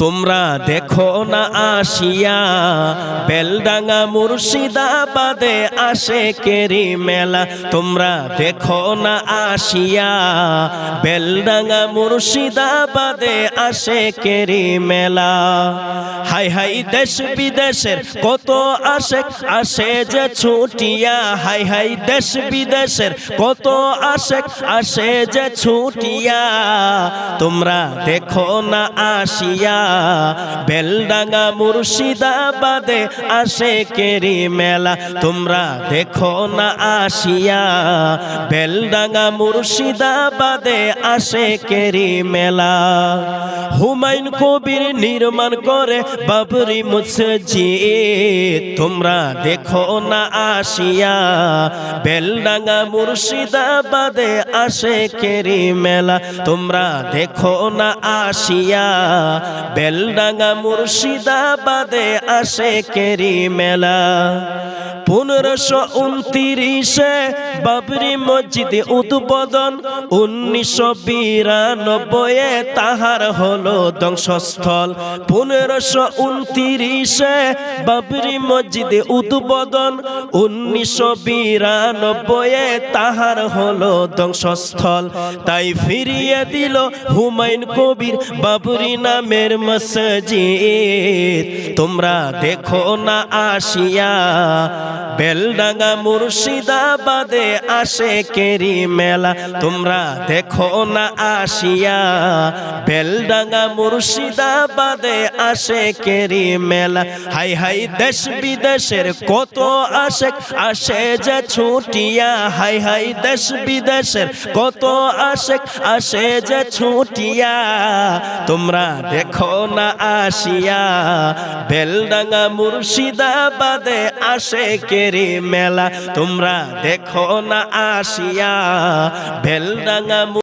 তোমরা দেখো না আসিয়া বেলডাঙ্গা মুর্শিদাবাদে আশেকেরি মেলা। তোমরা দেখো না আসিয়া বেলডাঙ্গা মুর্শিদাবাদে আশেকেরি মেলা। হাই হাই দেশ বিদেশের কত আশেক আসে যে ছুটিয়া। হাই হাই দেশ বিদেশের কত আশেক আসে যে ছুটিয়া। তোমরা দেখো না আসিয়া বেলডাঙ্গা মুর্শিদাবাদে আশেকেরি মেলা। তোমরা দেখো না আসিয়া বেলডাঙ্গা মুর্শিদাবাদে আশেকেরি মেলা। হুমায়ুন কবির নির্মাণ করে বাবরি মসজিদ। তোমরা দেখো না আসিয়া বেলডাঙ্গা মুর্শিদাবাদে আশেকেরি মেলা। তোমরা দেখো না আসিয়া বেলডাঙ্গা মুর্শিদাবাদে আশেকেরি মেলা। 1529 বাবরি মসজিদ উদ্বোধন, 1992 তাহার হলো ধ্বংসস্থল। 1529 বাবরি মসজিদ উদ্বোধন, 1992 তাহার হলো ধ্বংসস্থল। তাই ফিরিয়ে দিল হুমায়ুন কবির বাবরি নামের মসজিদ। তোমরা দেখো না আসিয়া বেলডাঙ্গা মুর্শিদাবাদে আশেকেরি মেলা। তোমরা দেখো না আসিয়া বেলডাঙ্গা মুর্শিদাবাদে আশেকেরি মেলা। হাই হাই দেশ বিদেশের কত আশেক আসে যে ছুটিয়া। হাই হাই দেশ বিদেশের কত আশেক আসে যে ছুটিয়া। তোমরা দেখো না আসিয়া বেলডাঙ্গা মুর্শিদাবাদে আশেকেরি মেলা। তোমরা দেখো না আসিয়া বেলডাঙ্গা